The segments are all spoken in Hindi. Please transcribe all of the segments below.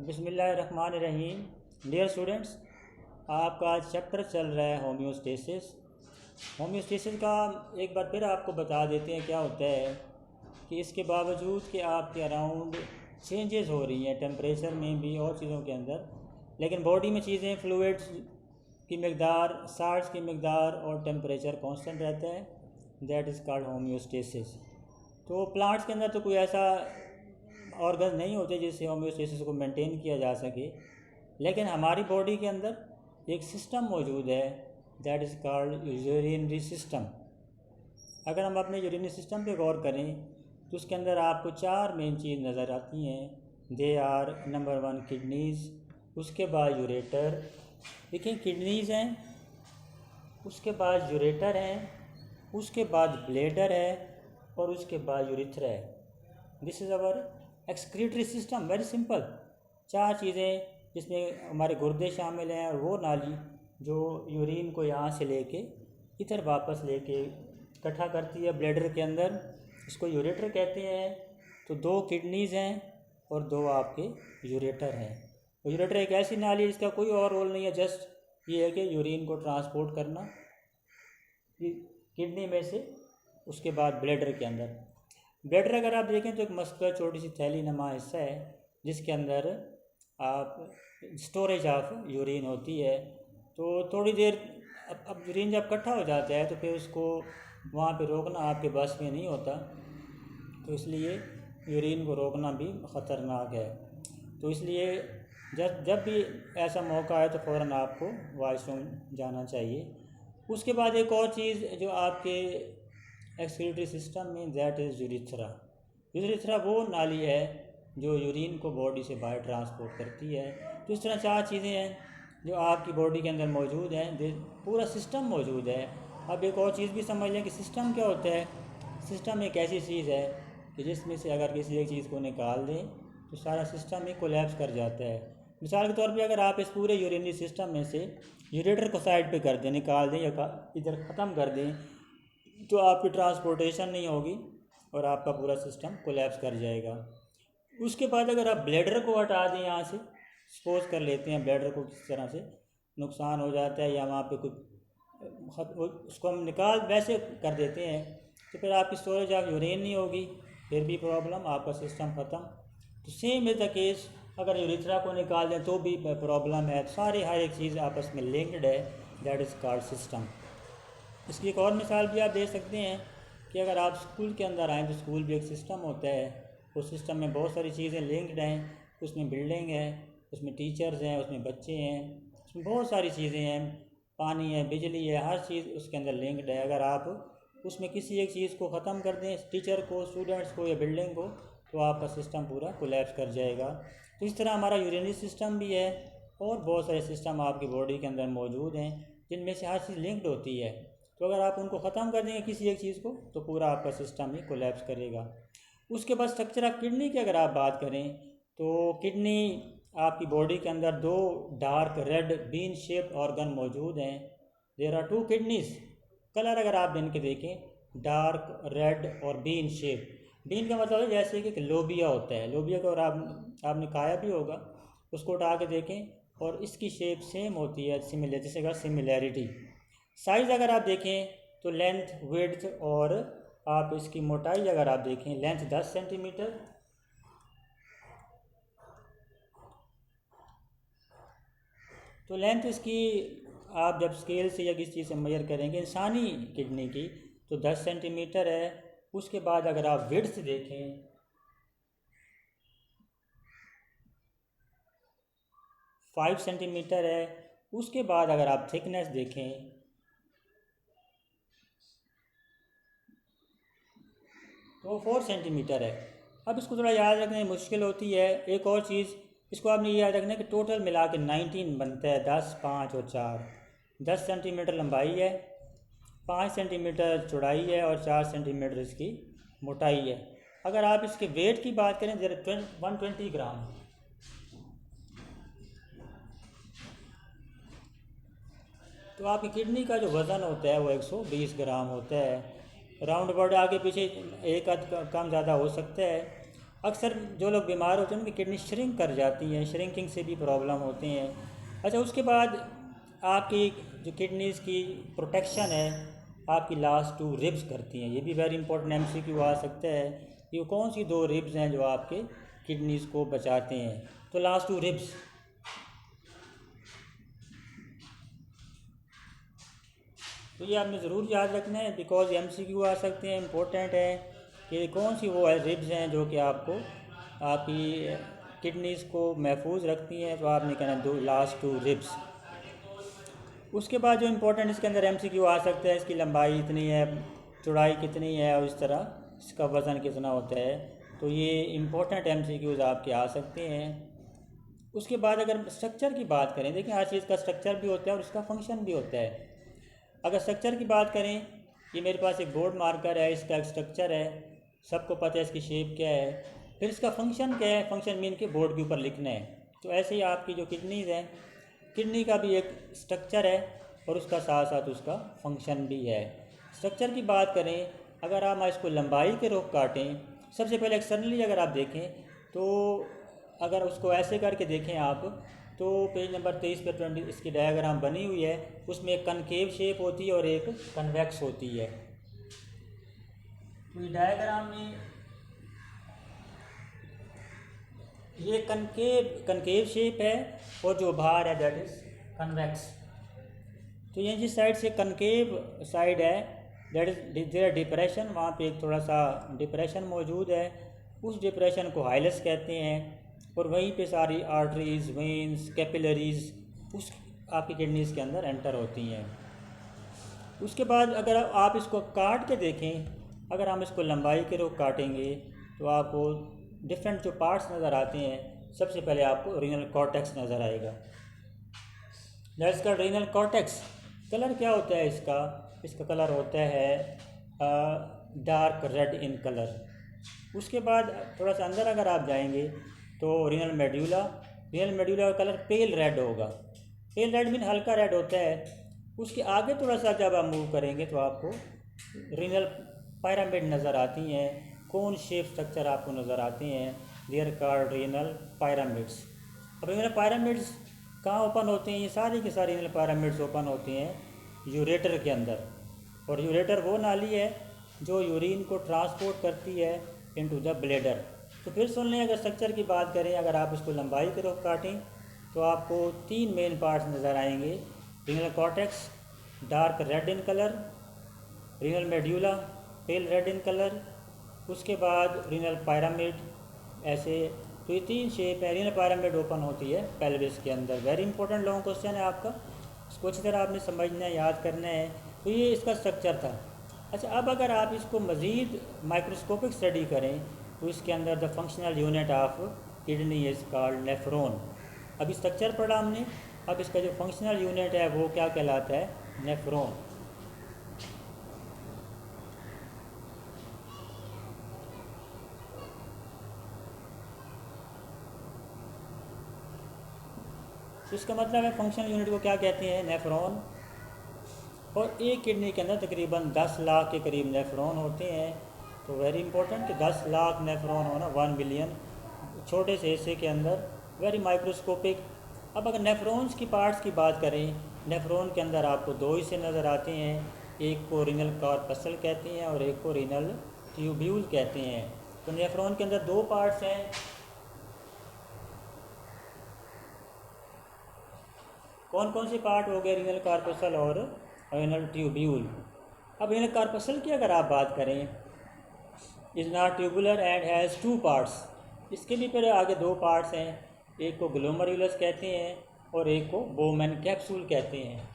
बिस्मिल्लाहिर्रहमानिर्रहीम। डियर स्टूडेंट्स, आपका आज चैप्टर चल रहा है होम्योस्टेसिस। होम्योस्टेसिस का एक बार फिर आपको बता देते हैं क्या होता है कि इसके बावजूद कि आपके अराउंड चेंजेस हो रही हैं टेम्परेचर में भी और चीज़ों के अंदर, लेकिन बॉडी में चीज़ें फ्लूइड्स की मकदार, साल्ट्स की मकदार और टेम्परेचर कांस्टेंट रहता है। That is called homeostasis. तो प्लांट्स के अंदर तो कोई ऐसा ऑर्गन नहीं होते जिससे होम्योस्टेसिस को मेंटेन किया जा सके, लेकिन हमारी बॉडी के अंदर एक सिस्टम मौजूद है, that is called urinary system. अगर हम अपने यूरिनरी सिस्टम पे गौर करें तो उसके अंदर आपको चार मेन चीज़ नज़र आती हैं। दे आर नंबर 1 किडनीज़, उसके बाद यूरेटर, देखिए किडनीज़ हैं, उसके बाद यूरेटर हैं, उसके बाद ब्लेडर है और उसके बाद यूरिथ्रा है। This is our excretory system. Very simple, चार चीज़ें जिसमें हमारे गुर्दे शामिल हैं और वो नाली जो यूरिन को यहाँ से लेके इधर वापस लेके इकट्ठा करती है ब्लैडर के अंदर, इसको यूरेटर कहते हैं। तो 2 किडनीज़ हैं और 2 आपके यूरेटर हैं। तो यूरेटर एक ऐसी नाली है जिसका कोई और रोल नहीं है, जस्ट ये है कि यूरिन को ट्रांसपोर्ट करना किडनी में से उसके बाद ब्लैडर के अंदर। ब्लैडर अगर आप देखें तो एक मस्कुलर छोटी सी थैली नुमा हिस्सा है जिसके अंदर आप स्टोरेज ऑफ यूरिन होती है। तो थोड़ी देर अब यूरिन जब इकट्ठा हो जाता है तो फिर उसको वहाँ पे रोकना आपके बस में नहीं होता, तो इसलिए यूरिन को रोकना भी ख़तरनाक है। तो इसलिए जब भी ऐसा मौका है तो फ़ौरन आपको वॉशरूम जाना चाहिए। उसके बाद एक और चीज़ जो आपके एक्सक्रीटरी सिस्टम में, दैट इज़ यूरिथ्रा। यूरिथ्रा वो नाली है जो यूरिन को बॉडी से बाहर ट्रांसपोर्ट करती है। तो इस तरह चार चीज़ें हैं जो आपकी बॉडी के अंदर मौजूद हैं, पूरा सिस्टम मौजूद है। अब एक और चीज़ भी समझ लें कि सिस्टम क्या होता है। सिस्टम एक ऐसी चीज़ है कि जिसमें से अगर किसी एक चीज़ को निकाल दें तो सारा सिस्टम ही कोलैप्स कर जाता है। मिसाल के तौर पे अगर आप इस पूरे यूरिनरी सिस्टम में से यूरेटर को साइड पे कर दें, निकाल दें या इधर ख़त्म कर दें, तो आपकी ट्रांसपोर्टेशन नहीं होगी और आपका पूरा सिस्टम कोलैप्स कर जाएगा। उसके बाद अगर आप ब्लैडर को हटा दें यहाँ से, सपोज कर लेते हैं ब्लैडर को किस तरह से नुकसान हो जाता है या वहाँ पे कुछ उसको हम निकाल वैसे कर देते हैं, तो फिर आपकी स्टोरेज ऑफ यूरिन नहीं होगी, फिर भी प्रॉब्लम, आपका सिस्टम ख़त्म। तो सेम इज़ द केस, अगर यूरिथ्रा को निकाल दें तो भी प्रॉब्लम है। सारी हर एक चीज़ आपस में लिंक्ड है, दैट इज़ कॉल्ड सिस्टम। इसकी एक और मिसाल भी आप दे सकते हैं कि अगर आप स्कूल के अंदर आएँ तो स्कूल भी एक सिस्टम होता है। उस सिस्टम में बहुत सारी चीज़ें लिंक्ड हैं, उसमें बिल्डिंग है, उसमें टीचर्स हैं, उसमें बच्चे हैं, उसमें बहुत सारी चीज़ें हैं, पानी है, बिजली है, हर चीज़ उसके अंदर लिंक्ड है। अगर आप उसमें किसी एक चीज़ को ख़त्म कर दें, टीचर को, स्टूडेंट्स को या बिल्डिंग को, तो आपका सिस्टम पूरा कोलैप्स कर जाएगा। तो इस तरह हमारा यूरिनरी सिस्टम भी है और बहुत सारे सिस्टम आपकी बॉडी के अंदर मौजूद हैं जिनमें से हर चीज़ लिंक्ड होती है। तो अगर आप उनको ख़त्म कर देंगे किसी एक चीज़ को तो पूरा आपका सिस्टम ही कोलैप्स करेगा। उसके बाद स्ट्रक्चर ऑफ किडनी की अगर आप बात करें तो किडनी आपकी बॉडी के अंदर 2 dark red bean shaped organ मौजूद हैं। There are 2 kidneys. कलर अगर आप इनके देखें, डार्क रेड और बीन शेप। बीन का मतलब है जैसे कि लोबिया होता है, लोबिया को और आपने खाया भी होगा, उसको उठा के देखें और इसकी शेप सेम होती है, सिमिलर, जिसे कहा सिमिलैरिटी। साइज़ अगर आप देखें तो लेंथ, विड्थ और आप इसकी मोटाई अगर आप देखें, लेंथ 10 सेंटीमीटर, तो लेंथ इसकी आप जब स्केल से या किसी चीज़ से मेजर करेंगे इंसानी किडनी की तो 10 सेंटीमीटर है। उसके बाद अगर आप विड्थ देखें 5 सेंटीमीटर है। उसके बाद अगर आप थिकनेस देखें तो 4 सेंटीमीटर है। अब इसको थोड़ा याद रखने में मुश्किल होती है। एक और चीज़ इसको आपने ये याद रखना है कि टोटल मिला के 19 बनता है, 10, 5 और 4। 10 सेंटीमीटर लंबाई है, 5 सेंटीमीटर चौड़ाई है और 4 सेंटीमीटर इसकी मोटाई है। अगर आप इसके वेट की बात करें, जरा 120 ग्राम, तो आपकी किडनी का जो वज़न होता है वो 120 ग्राम होता है। राउंड अबाउट आगे पीछे एक आध कम ज़्यादा हो सकता है। अक्सर जो लोग बीमार होते हैं उनकी किडनी श्रिंक कर जाती हैं, श्रिंकिंग से भी प्रॉब्लम होती हैं। अच्छा, उसके बाद आपकी जो किडनीज़ की प्रोटेक्शन है आपकी लास्ट 2 रिब्स करती हैं। ये भी वेरी इंपॉर्टेंट एमसीक्यू आ सकता है कि कौन सी 2 रिब्स हैं जो आपके किडनीज़ को बचाते हैं। तो लास्ट 2 रिब्स, तो ये आपने ज़रूर याद रखना है बिकॉज एमसीक्यू आ सकते हैं, इम्पोर्टेंट है कि कौन सी वो रिब्स हैं जो कि आपको आपकी किडनीज़ को महफूज रखती हैं। तो आपने कहना दो लास्ट 2 रिब्स। उसके बाद जो इम्पोर्टेंट इसके अंदर एमसीक्यू आ सकता है, इसकी लंबाई इतनी है, चौड़ाई कितनी है और इस तरह इसका वज़न कितना होता है। तो ये इम्पोर्टेंट एमसीक्यूज़ आपके आ सकते हैं। उसके बाद अगर स्ट्रक्चर की बात करें, देखिए हर चीज़ का स्ट्रक्चर भी होता है और उसका फंक्शन भी होता है। अगर स्ट्रक्चर की बात करें, ये मेरे पास एक बोर्ड मार्कर है, इसका एक स्ट्रक्चर है, सबको पता है इसकी शेप क्या है। फिर इसका फंक्शन क्या है, फंक्शन मीन के बोर्ड के ऊपर लिखना है। तो ऐसे ही आपकी जो किडनीज़ हैं, किडनी का भी एक स्ट्रक्चर है और उसका साथ साथ उसका फंक्शन भी है। स्ट्रक्चर की बात करें, अगर हम इसको लंबाई के रुख काटें, सबसे पहले एक्सटर्नली अगर आप देखें तो अगर उसको ऐसे करके देखें आप, तो पेज नंबर 23 पे 20 इसकी डायग्राम बनी हुई है। उसमें एक कनकेव शेप होती है और एक कन्वेक्स होती है। तो ये डायग्राम में ये कनकेव शेप है और जो बाहर है दैट इज़ कन्वेक्स। तो ये जिस साइड से कनकेव साइड है दैट इज देयर डिप्रेशन, वहाँ पे एक थोड़ा सा डिप्रेशन मौजूद है। उस डिप्रेशन को हाइलस कहते हैं और वहीं पे सारी आर्टरीज, वेन्स, कैपिलरीज उस आपकी किडनीज़ के अंदर एंटर होती हैं। उसके बाद अगर आप इसको काट के देखें, अगर हम इसको लंबाई के रुख काटेंगे तो आपको डिफरेंट जो पार्ट्स नज़र आते हैं। सबसे पहले आपको रीनल कॉर्टेक्स नज़र आएगा। दैट्स का रीनल कॉर्टेक्स। कलर क्या होता है इसका? इसका कलर होता है डार्क रेड इन कलर। उसके बाद थोड़ा सा अंदर अगर आप जाएंगे तो रीनल मेड्यूला का कलर पेल रेड होगा। पेल रेड मीन हल्का रेड होता है। उसके आगे थोड़ा सा जब आप मूव करेंगे तो आपको रीनल पिरामिड नज़र आती हैं, कोन शेप स्ट्रक्चर आपको नज़र आते हैं। They're called renal pyramids. अब रीनल पिरामिड्स कहाँ ओपन होते हैं? ये सारी के सारे रीनल पिरामिड्स ओपन होते हैं यूरेटर के अंदर। और यूरेटर वो नाली है जो यूरिन को ट्रांसपोर्ट करती है इनटू द ब्लैडर। तो फिर सुन लें, अगर स्ट्रक्चर की बात करें, अगर आप इसको लंबाई के रुख काटें तो आपको 3 मेन पार्ट्स नज़र आएंगे। Renal cortex dark red in colour, renal medulla pale red in colour, उसके बाद रीनल पिरामिड ऐसे। तो ये 3 शेप है। रीनल पिरामिड ओपन होती है पेल्विस के अंदर। वेरी इंपॉर्टेंट लॉन्ग क्वेश्चन है आपका, इसको अच्छी तरह आपने समझना है, याद करना है। तो ये इसका स्ट्रक्चर था। अच्छा, अब अगर आप इसको मज़ीद माइक्रोस्कोपिक स्टडी करें तो इसके अंदर the functional unit of kidney is called nephron. अभी स्ट्रक्चर पढ़ा हमने, अब इसका जो फंक्शनल यूनिट है वो क्या कहलाता है? नेफ्रॉन। इसका मतलब है फंक्शनल यूनिट को क्या कहते हैं? नेफ्रॉन। और एक किडनी के अंदर तकरीबन 10 लाख के करीब नेफ्रॉन होते हैं। तो वेरी इंपॉर्टेंट कि 10 लाख नेफ्रॉन होना, 1 बिलियन छोटे से हिस्से के अंदर, वेरी माइक्रोस्कोपिक। अब अगर नेफ्रॉन्स की पार्ट्स की बात करें, नेफ्रॉन के अंदर आपको 2 हिस्से नज़र आते हैं। एक को रीनल कॉर्पसल कहते हैं और एक को रीनल ट्यूब्यूल कहते हैं। तो नेफ्रॉन के अंदर 2 पार्ट्स हैं। कौन कौन से पार्ट हो गए? रीनल कॉर्पसल और रीनल ट्यूब्यूल। अब रीनल कॉर्पसल की अगर आप बात करें, is not tubular and has 2 parts. इसके भी फिर आगे 2 पार्ट्स हैं। एक को ग्लोमेरुलस कहते हैं और एक को बोमेन कैप्सूल कहते हैं।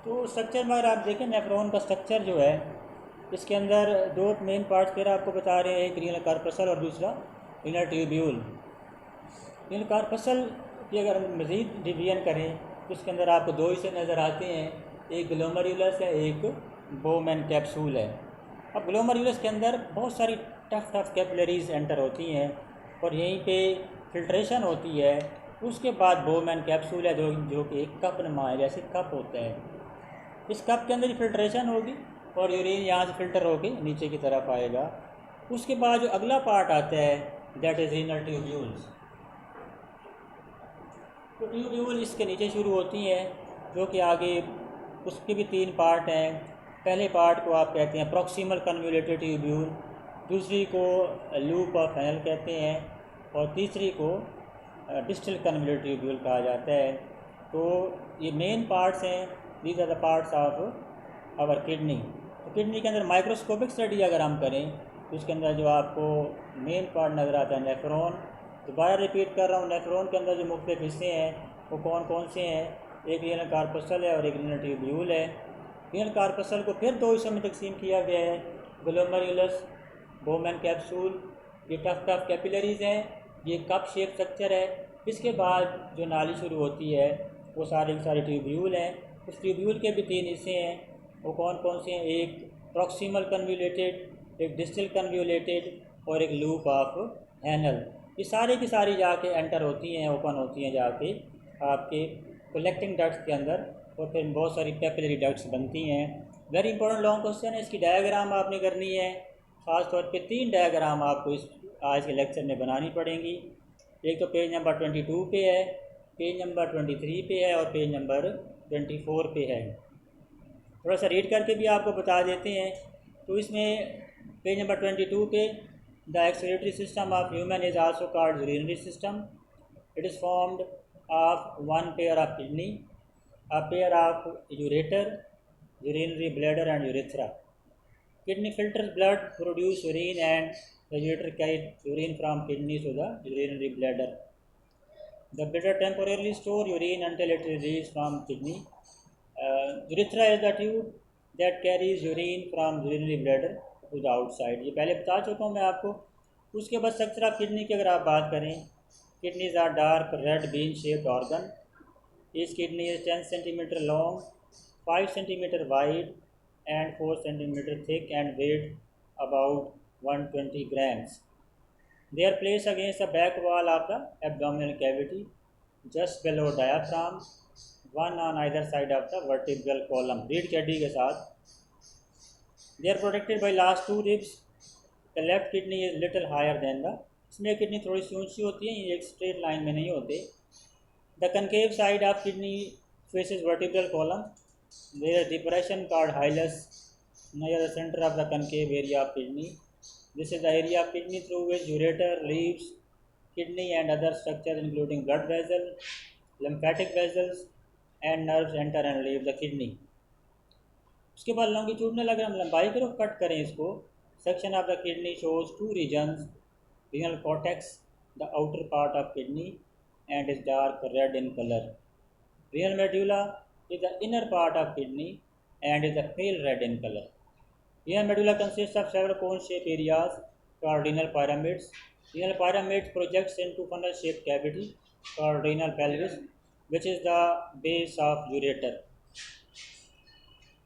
तो स्ट्रक्चर में अगर आप देखें, नेफ्रॉन का स्ट्रक्चर जो है, इसके अंदर 2 मेन पार्ट्स फिर आपको बता रहे हैं, एक रीनल कॉर्पसल और दूसरा रीनल ट्यूब्यूल। रीनल कॉर्पसल की अगर हम मज़ीद डिवीजन करें उसके अंदर आपको दो हिस्से नज़र आते हैं, एक ग्लोमेरुलस है, एक बोमेन कैप्सूल है। अब ग्लोमेरुलस के अंदर बहुत सारी टफ कैपिलरीज एंटर होती हैं और यहीं पे फिल्ट्रेशन होती है। उसके बाद बोमेन कैप्सूल है जो कि एक कप नुमा है, जैसे कप होता है। इस कप के अंदर ही फिल्ट्रेशन होगी और यूरिन यहाँ से फिल्टर होके नीचे की तरफ आएगा। उसके बाद जो अगला पार्ट आता है दैट इज़ रीनल ट्यूब्यूल्स। तो ट्यूब्यूल इसके नीचे शुरू होती हैं, जो कि आगे उसके भी तीन पार्ट हैं। पहले पार्ट को आप कहते हैं प्रॉक्सिमल कन्वोल्यूटेड ट्यूब्यूल, दूसरी को लूप ऑफ हेनल कहते हैं और तीसरी को डिस्टल कन्वोल्यूटेड ट्यूब्यूल कहा जाता है। तो ये मेन पार्ट्स हैं, these are the parts of our kidney. तो किडनी के अंदर माइक्रोस्कोपिक स्टडी अगर हम करें तो उसके अंदर जो आपको मेन पार्ट नज़र आता है नेफ्रॉन। दोबारा रिपीट कर रहा हूँ, नेफ्रॉन के अंदर जो मुख्तलिफ हिस्से हैं वो कौन कौन से हैं, एक रीनल कार्पसल है और एक रीनल ट्यूब्यूल है। रीनल कार्पसल को फिर दो हिस्सों में तकसीम किया गया है, ग्लोमेरुलस, बोमेन कैप्सूल। ये टफ कैपिलरीज हैं, ये कप शेप स्ट्रक्चर है। इसके बाद जो नाली शुरू होती है वो सारे के सारे ट्यूब्यूल हैं। उस ट्यूब्यूल के भी तीन हिस्से हैं, वो कौन कौन से हैं, एक प्रॉक्सिमल कन्वोल्यूटेड, एक डिस्टल कन्वोल्यूटेड और एक लूप ऑफ हैनल। ये सारी की सारी जाके एंटर होती हैं, ओपन होती हैं जाके आपके कलेक्टिंग डक्ट्स के अंदर और फिर बहुत सारी कैपिलरी डक्ट्स बनती हैं। वेरी इंपॉर्टेंट लॉन्ग क्वेश्चन है, इसकी डायग्राम आपने करनी है। ख़ास तौर पे तीन डायग्राम आपको इस आज के लेक्चर में बनानी पड़ेंगी। एक तो पेज नंबर 22 पे है, पेज नंबर 23 पे है और पेज नंबर 24 पे है। थोड़ा सा रीड करके भी आपको बता देते हैं। तो इसमें पेज नंबर 22 पे the excretory system of human is also called urinary system. It is formed of one pair of kidney, a pair of ureter, urinary bladder and urethra. Kidney filters blood, produce urine, and the ureter carries urine from kidney to the urinary bladder. The bladder temporarily stores urine until it is released from kidney. Urethra is the tube that carries urine from urinary bladder to the outside. ये पहले बता चुका हूँ मैं आपको। उसके बाद स्ट्रक्चर ऑफ किडनी की अगर आप बात करें, kidneys are dark red bean shaped organ. Each kidney is 10 cm long, 5 cm wide and 4 cm thick and weight about 120 grams. They are placed against the back wall of the abdominal cavity, just below diaphragm, one on either side of the vertebral column. रीढ़ की हड्डी के साथ. They are protected by last two ribs. The left kidney is little higher than the. इसमें किडनी थोड़ी सी ऊंची होती है, ये एक स्ट्रेट लाइन में नहीं होते. The concave side of kidney faces vertebral column. There is depression called hilus near the center of the concave area of kidney. This is the area of kidney through which ureter leaves kidney and other structures including blood vessels, lymphatic vessels and nerves enter and leave the kidney. उसके बाद लॉन्गिट्यूडनल अगर हम लंबाई की तरफ कट करें इसको, section of the kidney shows two regions, renal cortex, the outer part of kidney and is dark red in color. Renal medulla is the inner part of kidney and is a pale red in color. Renal medulla consists of several cone-shaped areas called renal pyramids. Renal pyramids projects into funnel-shaped cavity called renal pelvis, which is the base of ureter.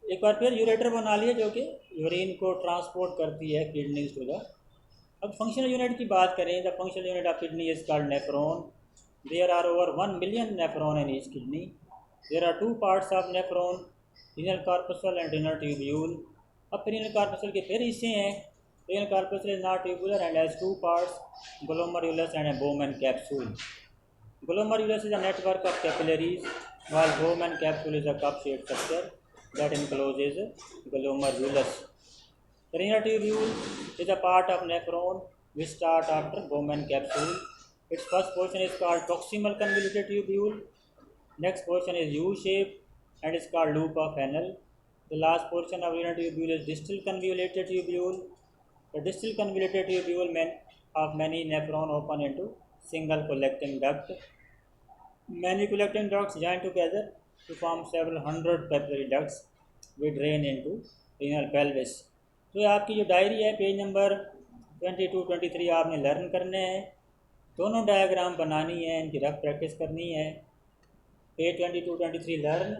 एक बार फिर यूरेटर बना लिया जो कि यूरिन को ट्रांसपोर्ट करती है किडनी टू द. अब फंक्शनल यूनिट की बात करें, the functional unit of kidney is called nephron. There are over 1 million nephron in each kidney. There are two parts of nephron, renal corpuscle and renal tubule. अब renal corpuscle के फिर हिस्से हैं. Renal corpuscle is not tubular and has two parts, glomerulus and a Bowman capsule. Glomerulus is a network of capillaries, while Bowman capsule is a cup-shaped structure that encloses glomerulus. The renal tubule is a part of nephron which start after Bowman capsule. Its first portion is called proximal convoluted tubule. Next portion is U-shaped and is called loop of Henle. The last portion of renal tubule is distal convoluted tubule. The distal convoluted tubule of many nephron open into single collecting duct. Many collecting ducts join together to form several hundred capillary ducts which drain into renal pelvis. तो आपकी जो डायरी है पेज नंबर 22-23 आपने लर्न करने हैं. दोनों डायग्राम बनानी है, इनकी रफ प्रैक्टिस करनी है. Page 22-23 learn.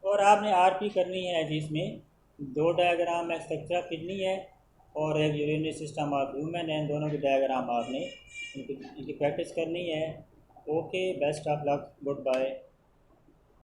और आपने आरपी करनी है जिसमें 2 डायग्राम है, स्ट्रक्चर ऑफ किडनी है और एक यूरिनरी सिस्टम ऑफ ह्यूमन है। इन दोनों की डायग्राम आपने इनकी प्रैक्टिस करनी है। Okay, best of luck, good bye.